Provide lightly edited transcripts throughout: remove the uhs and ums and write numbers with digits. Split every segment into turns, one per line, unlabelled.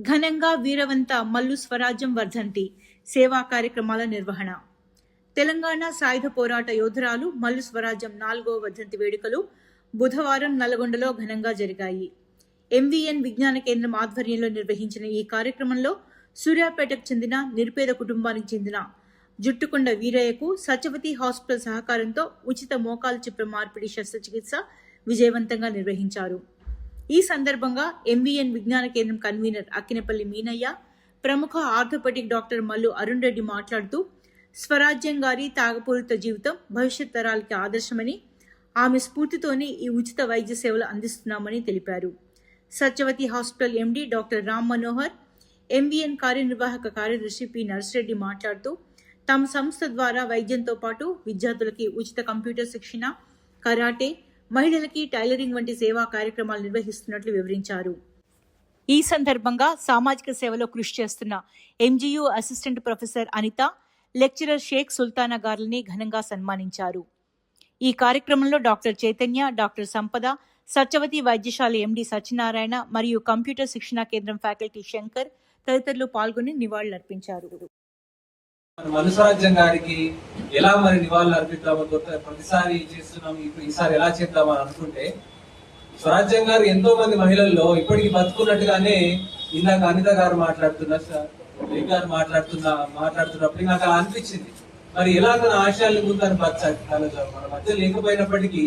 ఘనంగా వీరవంత మల్లు స్వరాజ్యం వర్ధంతి సేవా కార్యక్రమాల నిర్వహణ. తెలంగాణ సాయుధ పోరాట యోధురాలు మల్లు స్వరాజ్యం 4వ వర్ధంతి వేడుకలు బుధవారం నల్గొండలో ఘనంగా జరిగాయి. ఎంవీఎన్ విజ్ఞాన కేంద్రం ఆధ్వర్యంలో నిర్వహించిన ఈ కార్యక్రమంలో సూర్యాపేటకు చెందిన నిరుపేద కుటుంబానికి చెందిన జుట్టుకొండ వీరయ్యకు సత్యవతి హాస్పిటల్ సహకారంతో ఉచిత మోకాలు చిప్ప మార్పిడి శస్త్రచికిత్స విజయవంతంగా నిర్వహించారు. ఈ సందర్భంగా ఎంవీఎన్ విజ్ఞాన కేంద్రం కన్వీనర్ అక్కినపల్లి మీనయ్య, ప్రముఖ ఆర్థోపెడిక్ డాక్టర్ మల్లు అరుణ్ రెడ్డి మాట్లాడుతూ స్వరాజ్యం గారి త్యాగపూరిత జీవితం భవిష్యత్ తరాలకి ఆదర్శమని, ఆమె స్ఫూర్తితోనే ఈ ఉచిత వైద్య సేవలు అందిస్తున్నామని తెలిపారు. Satyavathi hospital MD doctor Ram Manohar, MVN కార్యనిర్వాహక కార్యదర్శి పి నర్సిరెడ్డి మాట్లాడుతూ తమ సంస్థ ద్వారా వైద్యంతో పాటు విద్యార్థులకి ఉచిత కంప్యూటర్ శిక్షణ, కరాటే, మహిళలకి టైలరింగ్ వంటి సేవా కార్యక్రమాలు నిర్వహిస్తున్నట్లు వివరించారు. ఈ సందర్భంగా సామాజిక సేవలో కృషి చేస్తున్న MGU assistant professor Anitha, lecturer Sheikh Sultana గార్లని ఘనంగా సన్మానించారు. ఈ కార్యక్రమంలో డాక్టర్ చైతన్య, డాక్టర్ సంపద, సత్యవతి వైద్యశాల ఎండీ సత్యనారాయణ మరియు కంప్యూటర్ శిక్షణా కేంద్రం ఫ్యాకల్టీ శంకర్ తదితరులు పాల్గొని నివాళులర్పించారు.
మల్లు స్వరాజ్యం గారికి ఎలా మరి నివాళులు అర్పిద్దామో ప్రతిసారి చేస్తున్నాం, ఈసారి ఎలా చేద్దామని అనుకుంటే, స్వరాజ్యం గారు ఎంతో మంది మహిళల్లో ఇప్పటికీ బతుకున్నట్టుగానే ఇందాక అనిత గారు మాట్లాడుతున్నప్పుడు నాకు అలా అనిపించింది. మరి ఎలా తన ఆశయాలను ముందు తను మన మధ్య లేకపోయినప్పటికీ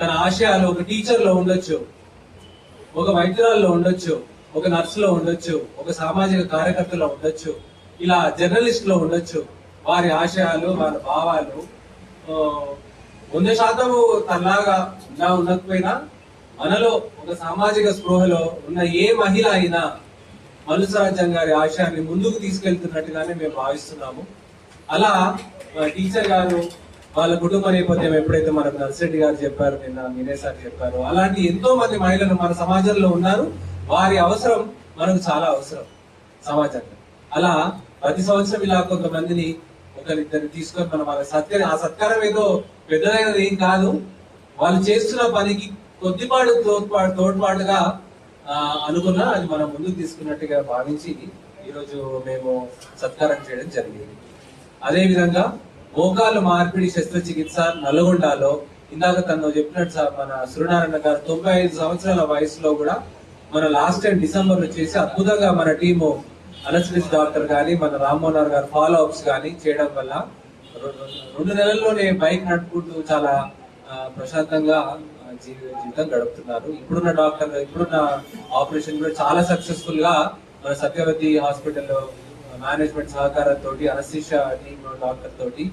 తన ఆశయాలు ఒక టీచర్ లో ఉండొచ్చు, ఒక వైద్యురాల్లో ఉండొచ్చు, ఒక నర్సులో ఉండొచ్చు, ఒక సామాజిక కార్యకర్తలో ఉండొచ్చు, ఇలా జర్నలిస్ట్ లో ఉండొచ్చు. వారి ఆశయాలు, వారి భావాలు 100% తనలాగా ఇలా ఉండకపోయినా మనలో ఒక సామాజిక స్పృహలో ఉన్న ఏ మహిళ అయినా మల్లు స్వరాజ్యం గారి ఆశయాన్ని ముందుకు తీసుకెళ్తున్నట్టుగానే మేము భావిస్తున్నాము. అలా టీచర్ గారు వాళ్ళ కుటుంబ నేపథ్యం ఎప్పుడైతే మనకు నర్సిరెడ్డి గారు చెప్పారు, నిన్న మీనే సార్ చెప్పారు, అలాంటి ఎంతో మంది మహిళలు మన సమాజంలో ఉన్నారు. వారి అవసరం మనకు చాలా అవసరం సమాజంలో. అలా ప్రతి సంవత్సరం ఇలా కొంతమందిని ఒకరిద్దరు తీసుకొని మనం ఆ సత్కారం ఏదో పెద్దదైనది ఏం కాదు, వాళ్ళు చేస్తున్న పనికి కొద్దిపాటు తోడ్పాటుగా అనుకున్నా అది మనం ముందుకు తీసుకున్నట్టుగా భావించి ఈరోజు మేము సత్కారం చేయడం జరిగింది. అదే విధంగా మోకాలు మార్పిడి శస్త్రచికిత్స నల్గొండలో ఇందాక తను చెప్పినట్టు మన సూర్యనారాయణ గారు 95 సంవత్సరాల వయసులో కూడా మన లాస్ట్ టైం డిసెంబర్ లో చేసి అద్భుతంగా మన టీము అనస్థిస్ట్ డాక్టర్ గాని మన రామ్మోహన్ గారు ఫాలో అప్స్ గాని చేయడం వల్ల 2 నెలల్లోనే బైక్ నడుపుకుంటూ చాలా ప్రశాంతంగా జీవితం గడుపుతున్నారు. ఇప్పుడున్న ఆపరేషన్ కూడా చాలా సక్సెస్ఫుల్ గా మన సత్యవతి హాస్పిటల్లో మేనేజ్మెంట్ సహకారంతో, అనస్థిషియా టీమ్ డాక్టర్ తోటి,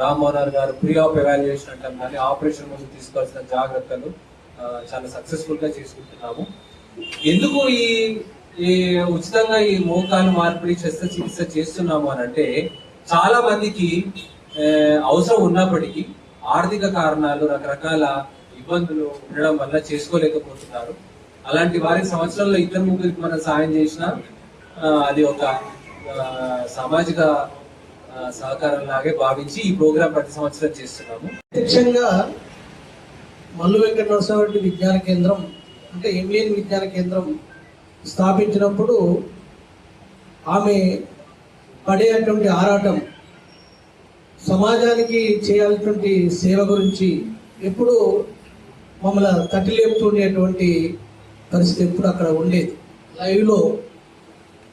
రామ్మోహన్ గారు ప్రీ ఆప్ ఎవాల్యుయేషన్ అంటాం కానీ ఆపరేషన్ ముందు తీసుకోవాల్సిన జాగ్రత్తలు చాలా సక్సెస్ఫుల్ గా చేసుకుంటున్నాము. ఎందుకు ఈ ఉచితంగా ఈ మోకాలు మార్పిడి శస్త్రచికిత్స చేస్తున్నాము అని అంటే, చాలా మందికి అవసరం ఉన్నప్పటికీ ఆర్థిక కారణాలు, రకరకాల ఇబ్బందులు ఉండడం వల్ల చేసుకోలేకపోతున్నారు. అలాంటి వారికి సంవత్సరంలో 2-3 మనం సాయం చేసినా అది ఒక సామాజిక సహకారం లాగే భావించి ఈ ప్రోగ్రాం ప్రతి సంవత్సరం చేస్తున్నాము.
ప్రత్యక్షంగా మల్లు వెంకట నరసింహారెడ్డి విజ్ఞాన కేంద్రం అంటే ఎంవీఎన్ విజ్ఞాన కేంద్రం స్థాపించినప్పుడు ఆమె పడేటువంటి ఆరాటం, సమాజానికి చేయాల్సినటువంటి సేవ గురించి ఎప్పుడు మమ్మల్ని తట్టి లేపుతుండేటువంటి పరిస్థితి ఎప్పుడు అక్కడ ఉండేది. లైవ్లో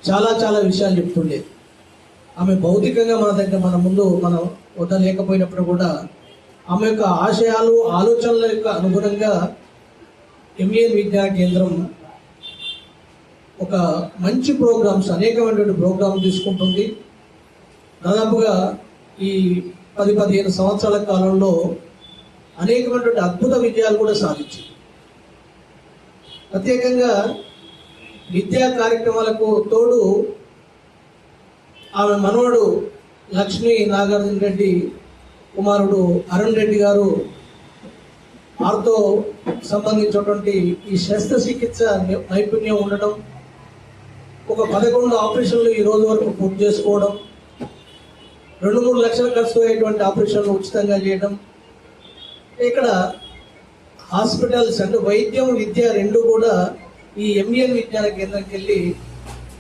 చాలా చాలా విషయాలు చెప్తుండేది. ఆమె భౌతికంగా మన ముందు మనం వద్ద లేకపోయినప్పుడు కూడా ఆమె యొక్క ఆశయాలు, ఆలోచనల యొక్క అనుగుణంగా ఎంవీఎన్ విజ్ఞాన కేంద్రం ఒక మంచి ప్రోగ్రామ్స్, అనేకమైనటువంటి ప్రోగ్రామ్ తీసుకుంటుంది. దాదాపుగా ఈ 10-15 సంవత్సరాల కాలంలో అనేకమైనటువంటి అద్భుత విజయాలు కూడా సాధించింది. ప్రత్యేకంగా విద్యా కార్యక్రమాలకు తోడు ఆమె మనవడు లక్ష్మీ నాగార్జున రెడ్డి కుమారుడు అరుణ్ రెడ్డి గారు ఆర్తో సంబంధించినటువంటి ఈ శస్త్రచికిత్స నైపుణ్యం ఉండటం, ఒక 11 ఆపరేషన్లు ఈ రోజు వరకు పూర్తి చేసుకోవడం, 2-3 లక్షలు ఖర్చు అయ్యేటువంటి ఆపరేషన్లు ఉచితంగా చేయడం, ఇక్కడ హాస్పిటల్స్ అంటే వైద్యం, విద్య రెండు కూడా ఈ ఎంవీఎన్ విజ్ఞాన కేంద్రంకి వెళ్ళి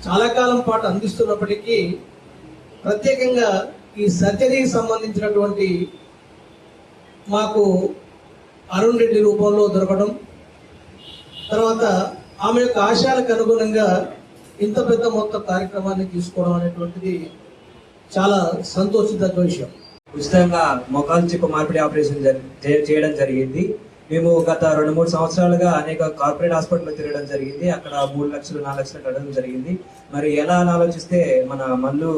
చాలా కాలం పాటు అందిస్తున్నప్పటికీ ప్రత్యేకంగా ఈ సర్జరీకి సంబంధించినటువంటి మాకు అరుణ్ రెడ్డి రూపంలో దొరకడం, తర్వాత ఆమె యొక్క ఆశయాలకు అనుగుణంగా ఇంత పెద్ద మొత్తం కార్యక్రమాన్ని తీసుకోవడం అనేటువంటిది చాలా సంతోషించదగ్గ విషయం.
ఉచితంగా మొఖాలు చిప్ప మార్పిడి ఆపరేషన్ చేయడం జరిగింది. మేము గత 2-3 సంవత్సరాలుగా అనేక కార్పొరేట్ హాస్పిటల్ తిరగడం జరిగింది. అక్కడ 3 లక్షలు 4 లక్షలు కట్టడం జరిగింది. మరి ఎలా అని ఆలోచిస్తే మన మల్లు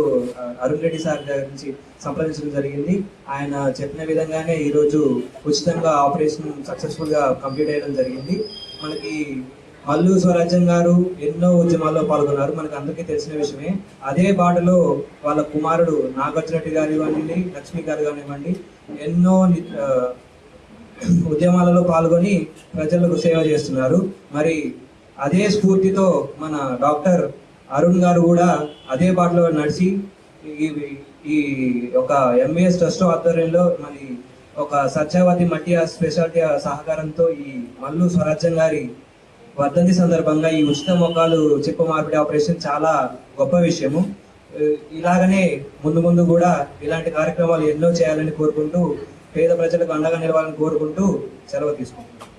అరుణ్ రెడ్డి సార్ దగ్గర నుంచి సంప్రదించడం జరిగింది. ఆయన చెప్పిన విధంగానే ఈరోజు ఉచితంగా ఆపరేషన్ సక్సెస్ఫుల్ గా కంప్లీట్ అయ్యడం జరిగింది. మనకి మల్లు స్వరాజ్యం గారు ఎన్నో ఉద్యమాల్లో పాల్గొన్నారు, మనకు అందరికీ తెలిసిన విషయమే. అదే బాటలో వాళ్ళ కుమారుడు నాగార్జున రెడ్డి గారు కానివ్వండి, లక్ష్మి గారు కానివ్వండి, ఎన్నో ఉద్యమాలలో పాల్గొని ప్రజలకు సేవ చేస్తున్నారు. మరి అదే స్ఫూర్తితో మన డాక్టర్ అరుణ్ గారు కూడా అదే బాటలో నడిచి ఈ ఒక ఎంబీఎస్ ట్రస్ట్ ఆధ్వర్యంలో మరి ఒక సత్యవతి మల్టీ స్పెషాలిటీ సహకారంతో ఈ మల్లు స్వరాజ్యం గారి వర్ధంతి సందర్భంగా ఈ ఉచిత మొఖాలు చిప్ప మార్పిడి ఆపరేషన్ చాలా గొప్ప విషయము. ఇలాగనే ముందు ముందు కూడా ఇలాంటి కార్యక్రమాలు ఎన్నో చేయాలని కోరుకుంటూ, పేద ప్రజలకు అండగా నిలవాలని కోరుకుంటూ సెలవు తీసుకుంటున్నాను.